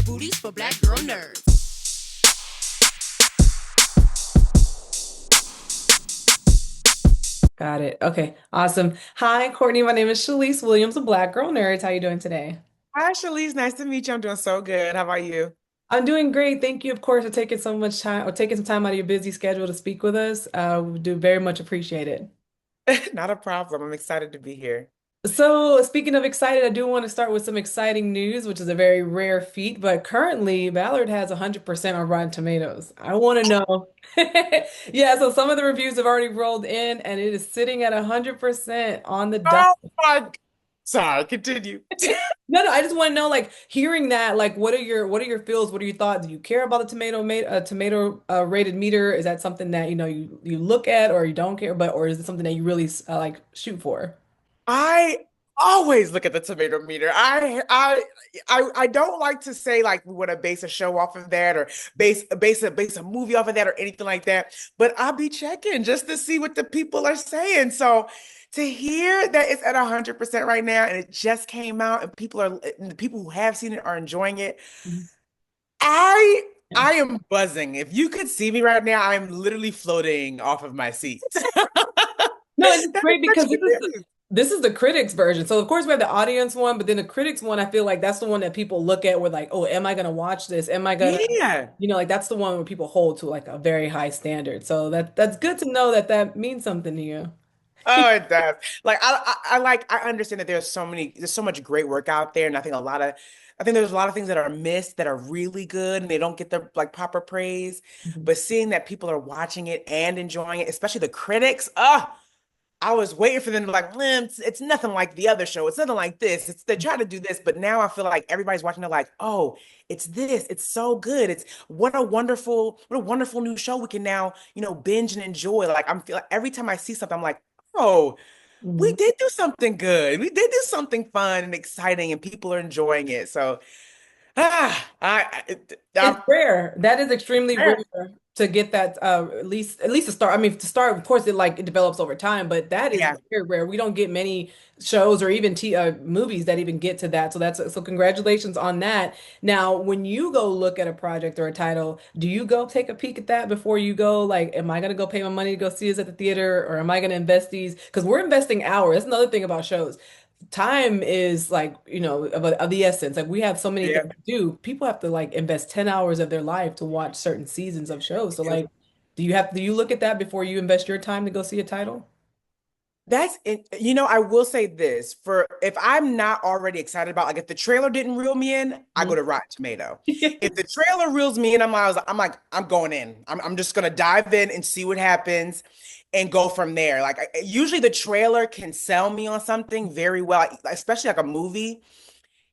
Booties for Black girl nerds. Got it. Okay, awesome. Hi, Courtney. My name is Chalice Williams, a Black Girl Nerd. How you doing today? Hi, Chalice. Nice to meet you. I'm doing so good. How about you? I'm doing great. Thank you, of course, for taking so much time or taking some time out of your busy schedule to speak with us. We do very much appreciate it. Not a problem. I'm excited to be here. So, speaking of excited, I do want to start with some exciting news, which is a very rare feat. But currently, Ballard has 100% on Rotten Tomatoes. I want to know. Yeah, so some of the reviews have already rolled in, and it is sitting at 100% on the dot. Oh my, sorry, continue. No, I just want to know, like, hearing that, like, what are your feels? What are your thoughts? Do you care about the tomato rated meter? Is that something that you look at or you don't care, but or is it something that you really like shoot for? I always look at the tomato meter. I don't like to say like we want to base a show off of that or base a movie off of that or anything like that. But I'll be checking just to see what the people are saying. So to hear that it's at 100% right now and it just came out and the people who have seen it are enjoying it, Mhm. I Yeah. I am buzzing. If you could see me right now, I'm literally floating off of my seat. No, it's That is great because such this good is the news. this is the critics version. So of course we have the audience one, but then the critics one, I feel like that's the one that people look at with like, oh, am I gonna watch this? Am I gonna, Yeah. like that's the one where people hold to like a very high standard. So that's good to know that that means something to you. Oh, it does. Like I understand that there's so much great work out there, and I think there's a lot of things that are missed that are really good and they don't get the like proper praise. Mhm. But seeing that people are watching it and enjoying it, especially the critics, I was waiting for them to like, it's nothing like the other show. It's nothing like this. It's they try to do this, but now I feel like everybody's watching it like, oh, it's this. It's so good. It's what a wonderful new show we can now, binge and enjoy. Like I'm feel like every time I see something, I'm like, oh, we Mhm. did do something good. We did do something fun and exciting, and people are enjoying it. So, It's I'm rare. That is extremely rare there. to get that at least to start. I mean, to start, of course, it develops over time, but that is Yeah. very rare. We don't get many shows or even t movies that even get to that. So so congratulations on that. Now, when you go look at a project or a title, do you go take a peek at that before you go? Like, am I gonna go pay my money to go see this at the theater, or am I gonna invest these? Because we're investing hours. That's another thing about shows. Time is like, of the essence. Like we have so many Yeah. things to do. People have to like invest 10 hours of their life to watch certain seasons of shows. So like, do you look at that before you invest your time to go see a title? That's it. I will say this for if I'm not already excited about like if the trailer didn't reel me in, I go Mhm. to Rotten Tomato. If the trailer reels me in, I'm going in. I'm just gonna dive in and see what happens and go from there. Like usually the trailer can sell me on something very well, especially like a movie.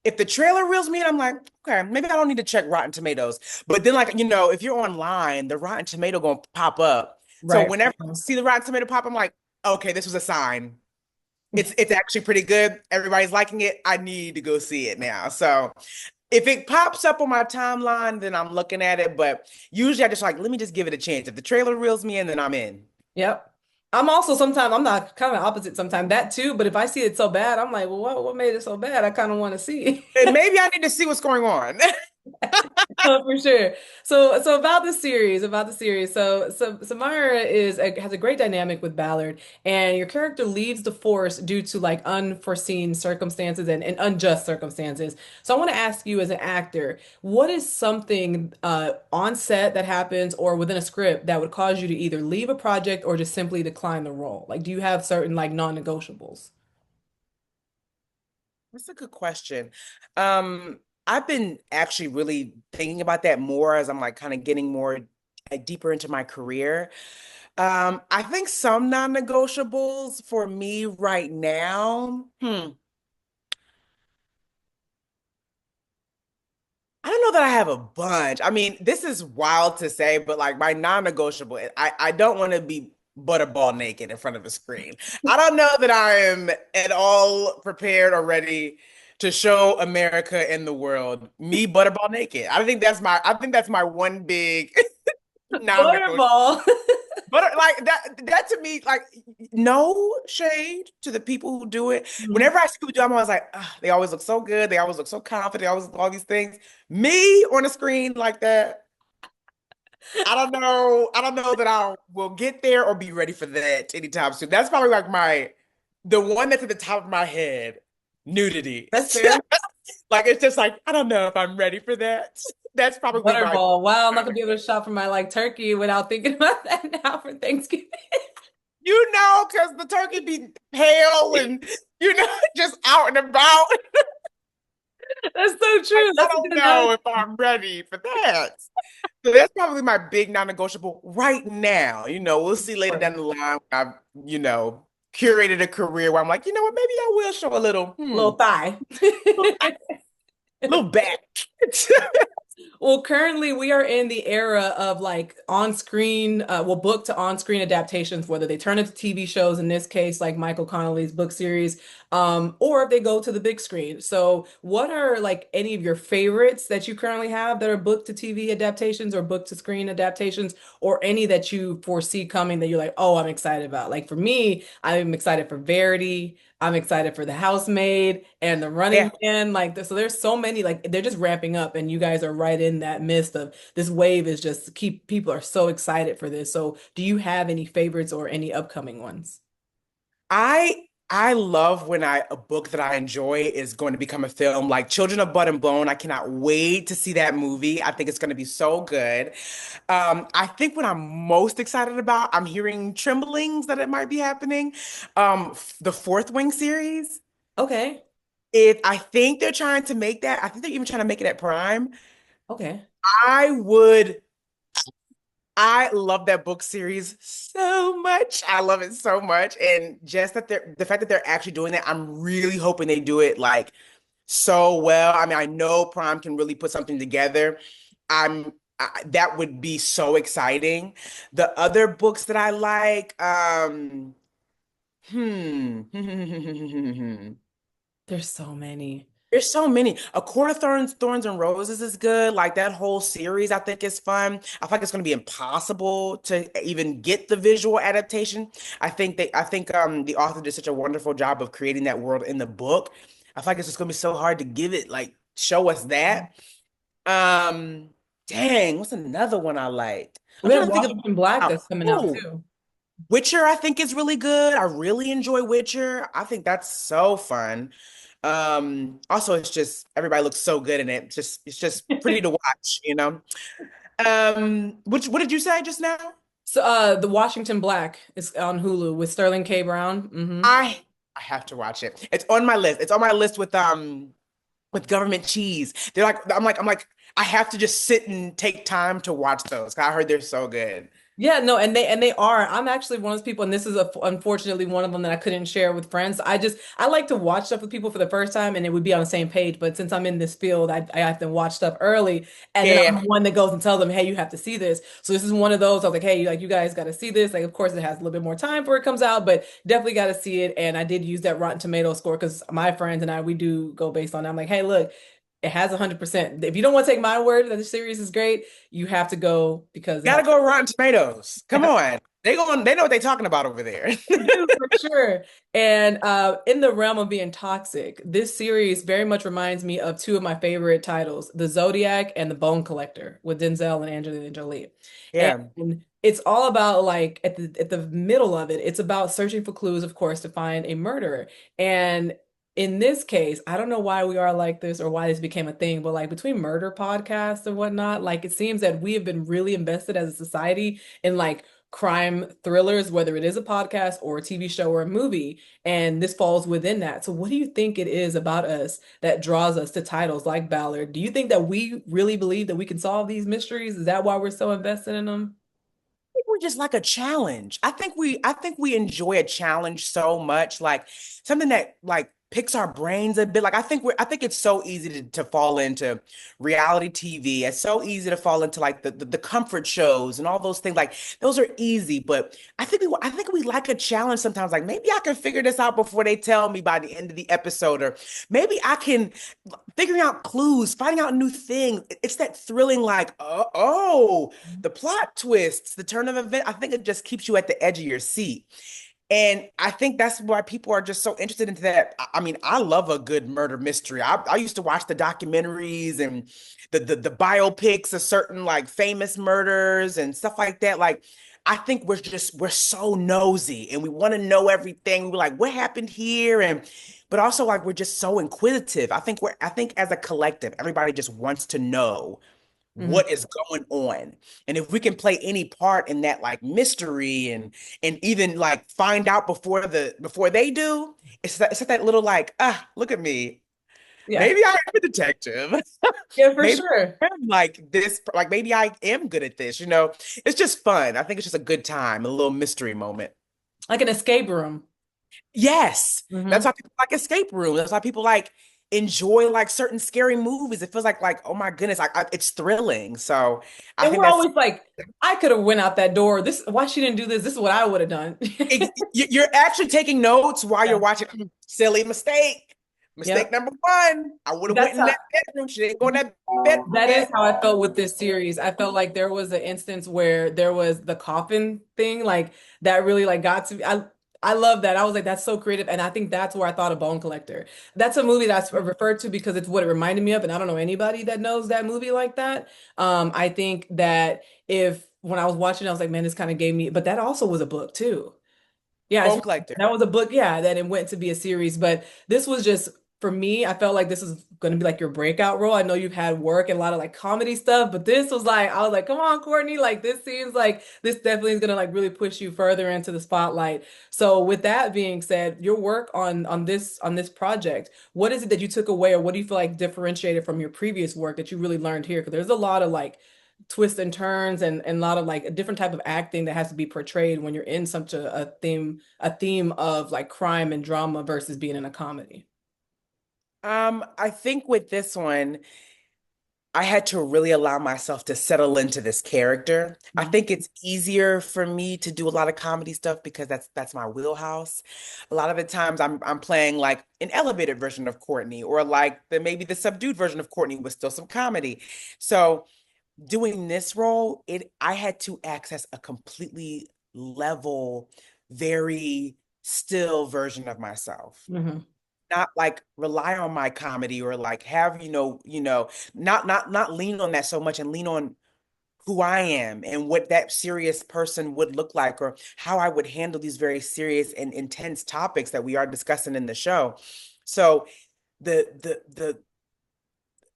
If the trailer reels me in, I'm like, okay, maybe I don't need to check Rotten Tomatoes. But then, like, if you're online, the Rotten Tomato gonna pop up. So Right. whenever I see the Rotten Tomato pop, I'm like, okay, this was a sign. It's actually pretty good. Everybody's liking it. I need to go see it now. So if it pops up on my timeline, then I'm looking at it. But usually I just like, let me just give it a chance. If the trailer reels me in, then I'm in. Yep. I'm also sometimes I'm not kind of opposite sometimes that too, but if I see it so bad, I'm like, well, what made it so bad? I kind of want to see. And maybe I need to see what's going on. Oh, for sure. So about the series. So Samira has a great dynamic with Ballard, and your character leaves the force due to like unforeseen circumstances and unjust circumstances. So I want to ask you as an actor, what is something on set that happens or within a script that would cause you to either leave a project or just simply decline the role? Like, do you have certain like non-negotiables? That's a good question. I've been actually really thinking about that more as I'm like kind of getting more deeper into my career. I think some non-negotiables for me right now. I don't know that I have a bunch. I mean, this is wild to say, but like my non-negotiable, I don't want to be butterball naked in front of a screen. I don't know that I am at all prepared or ready to show America and the world me butterball naked. I think that's my one big non-negotiable. Butterball. But like that to me, like no shade to the people who do it. Mhm. Whenever I see people do, I'm always like, "Ugh, they always look so good. They always look so confident. They always look all these things. Me on the screen like that, I don't know. I don't know that I will get there or be ready for that anytime soon. That's probably like the one that's at the top of my head, nudity. That's fair. Like it's just like I don't know if I'm ready for that. That's probably my. Butterball. Wow, I'm not gonna be able to shop for my like turkey without thinking about that now for Thanksgiving. Because the turkey be pale and just out and about. That's so Like, true. I That's a don't good analogy. know if I'm ready for that. So that's probably my big non-negotiable right now. We'll see later down the line when I've, curated a career where I'm like, you know what, maybe I will show a Little thigh. little, little back. Well, currently we are in the era of like on-screen, book to on-screen adaptations, whether they turn into TV shows, in this case, like Michael Connelly's book series, or if they go to the big screen. So, what are like any of your favorites that you currently have that are book to TV adaptations or book to screen adaptations, or any that you foresee coming that you're like, oh, I'm excited about? Like for me, I'm excited for Verity. I'm excited for The Housemaid and The Running Yeah. Man. So there's so many, like they're just ramping up, and you guys are right in that midst of this wave is just keep people are so excited for this. So do you have any favorites or any upcoming ones? I love when a book that I enjoy is going to become a film, like Children of Blood and Bone. I cannot wait to see that movie. I think it's going to be so good. I think what I'm most excited about, I'm hearing tremblings that it might be happening. The Fourth Wing series. Okay. If I think they're trying to make that, I think they're even trying to make it at Prime. Okay. I would I love that book series so much. I love it so much. And just that the fact that they're actually doing that, I'm really hoping they do it like so well. I mean, I know Prime can really put something together. That would be so exciting. The other books that I like, hmm. There's so many. There's so many. A Court of Thorns and Roses is good. Like that whole series, I think is fun. I feel like it's going to be impossible to even get the visual adaptation. I think the author did such a wonderful job of creating that world in the book. I feel like it's just going to be so hard to give it like show us that. Um, Dang, what's another one I liked? I'm We trying have to think of Washington Black that's coming out oh, too. Witcher, I think is really good. I really enjoy Witcher. I think that's so fun. Also it's just everybody looks so good in it. It's just pretty to watch. What did you say just now? So the Washington Black is on Hulu with Sterling K. Brown. I have to watch it. It's on my list. It's on my list with government cheese. I'm like I have to just sit and take time to watch those. 'Cause I heard they're so good. Yeah, no, and they are. I'm actually one of those people, and this is unfortunately one of them that I couldn't share with friends. I like to watch stuff with people for the first time, and it would be on the same page. But since I'm in this field, I have to watch stuff early, and then I'm Yeah. the one that goes and tells them, "Hey, you have to see this." So this is one of those. I was like, "Hey, like you guys got to see this." Like, of course, it has a little bit more time before it comes out, but definitely got to see it. And I did use that Rotten Tomato score because my friends and I we do go based on that. I'm like, "Hey, look." It has 100%. If you don't want to take my word that the series is great, you have to go because it has Gotta go Rotten Tomatoes. Come on. They know what they're talking about over there. they do for sure. And in the realm of being toxic, this series very much reminds me of two of my favorite titles, The Zodiac and The Bone Collector with Denzel and Angelina Jolie. Yeah. And it's all about like at the middle of it, it's about searching for clues, of course, to find a murderer. And in this case, I don't know why we are like this or why this became a thing, but like between murder podcasts and whatnot, like it seems that we have been really invested as a society in like crime thrillers, whether it is a podcast or a TV show or a movie, and this falls within that. So, what do you think it is about us that draws us to titles like Ballard? Do you think that we really believe that we can solve these mysteries? Is that why we're so invested in them? Think we just like a challenge. I think we enjoy a challenge so much. Like something that like picks our brains a bit. Like I think it's so easy to fall into reality TV. It's so easy to fall into like the comfort shows and all those things. Like those are easy, but I think we like a challenge sometimes. Like maybe I can figure this out before they tell me by the end of the episode, or maybe I can figuring out clues, finding out new things. It's that thrilling, like, the plot twists, the turn of event. I think it just keeps you at the edge of your seat. And I think that's why people are just so interested into that. I mean, I love a good murder mystery. I used to watch the documentaries and the biopics of certain like famous murders and stuff like that. Like, I think we're so nosy and we want to know everything. We're like, what happened here? And but also like we're just so inquisitive. I think as a collective, everybody just wants to know Mhm. what is going on. And if we can play any part in that like mystery and even like find out before they do, it's that little like, look at me. Yeah. Maybe I am a detective. Yeah, for Maybe sure. I am like this, like maybe I am good at this, you know. It's just fun. I think it's just a good time, a little mystery moment. Like an escape room. Yes. That's Hmm. why people like escape rooms. That's why people like enjoy like certain scary movies. It feels like oh my goodness, it's thrilling. So I And think we're that's always like, I could have went out that door. This, why she didn't do this? This is what I would have done. you're actually taking notes while you're Yeah. watching. Silly mistake. Mistake Yep. number one. I would have went That's in how. that bedroom. She didn't go in that bedroom That is yet. how I felt with this series. I felt like there was an instance where there was the coffin thing, like that really like got to me. I love that. I was like, that's so creative, and I think that's where I thought of Bone Collector. That's a movie that's referred to because it's what it reminded me of, and I don't know anybody that knows that movie like that. I think that if when I was watching, I was like, man, this kind of gave me, but that also was a book too. Yeah, Bone collector. that was a book, yeah, that it went to be a series. But this was just for me, I felt like this is gonna be like your breakout role. I know you've had work and a lot of like comedy stuff, but this was like, I was like, come on, Courtney, like this seems like this definitely is gonna like really push you further into the spotlight. So with that being said, your work on this project, what is it that you took away, or what do you feel like differentiated from your previous work that you really learned here? Because there's a lot of like twists and turns and a lot of like a different type of acting that has to be portrayed when you're in such a theme of like crime and drama versus being in a comedy. I think with this one, I had to really allow myself to settle into this character. I Mhm. think it's easier for me to do a lot of comedy stuff because that's my wheelhouse. A lot of the times I'm playing like an elevated version of Courtney or like the maybe the subdued version of Courtney with still some comedy. So doing this role, it I had to access a completely level, very still version of myself. Mhm. Not like rely on my comedy or like have, not lean on that so much and lean on who I am and what that serious person would look like or how I would handle these very serious and intense topics that we are discussing in the show. So the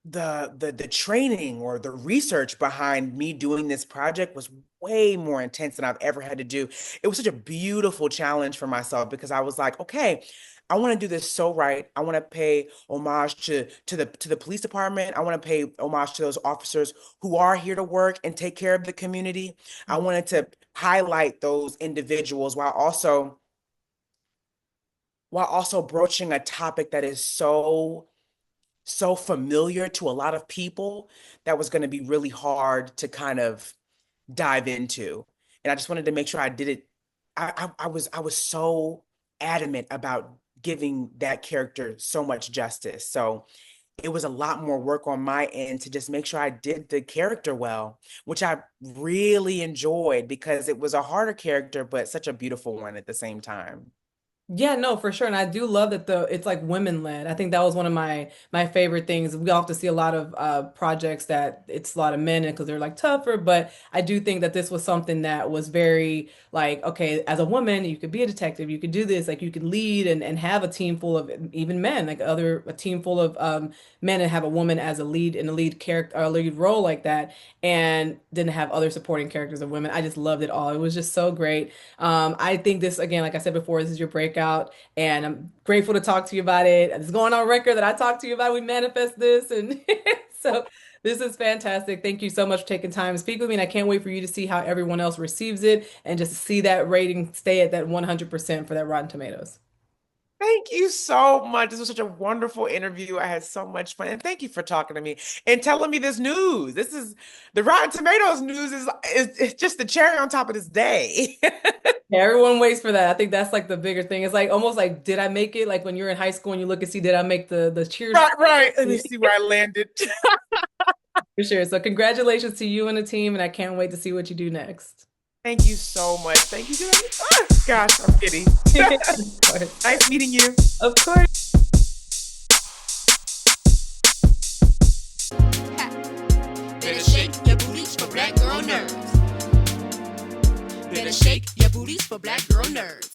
the training or the research behind me doing this project was way more intense than I've ever had to do. It was such a beautiful challenge for myself because I was like, okay, I want to do this so right. I want to pay homage to the police department. I want to pay homage to those officers who are here to work and take care of the community. I wanted to highlight those individuals while also broaching a topic that is so familiar to a lot of people that was going to be really hard to kind of dive into. And I just wanted to make sure I did it. I was so adamant about giving that character so much justice. So it was a lot more work on my end to just make sure I did the character well, which I really enjoyed because it was a harder character, but such a beautiful one at the same time. Yeah, no, for sure. And I do love that the it's like women led. I think that was one of my favorite things. We often see a lot of projects that it's a lot of men in because they're like tougher, but I do think that this was something that was very like, okay, as a woman, you could be a detective, you could do this, like you could lead and have a team full of even men, like a team full of men and have a woman as a lead in a lead character or a lead role like that, and then have other supporting characters of women. I just loved it all. It was just so great. I think this, again, like I said before, this is your breakout, and I'm grateful to talk to you about it. It's going on record that I talked to you about it. We manifest this, and so this is fantastic. Thank you so much for taking time to speak with me, and I can't wait for you to see how everyone else receives it and just to see that rating stay at that 100% for that Rotten Tomatoes. Thank you so much. This was such a wonderful interview. I had so much fun. And thank you for talking to me and telling me this news. This is the Rotten Tomatoes news is just the cherry on top of this day. Yeah, everyone waits for that. I think that's like the bigger thing. It's like almost like, did I make it? Like when you're in high school and you look and see, did I make the cheers? Right, right. Let me see where I landed. For sure. So congratulations to you and the team, and I can't wait to see what you do next. Thank you so much. Thank you. Oh, gosh, I'm kidding. Of course. Nice meeting you. Of course. Better shake your booties for black girl nerves. Better shake your booties for black girl nerves.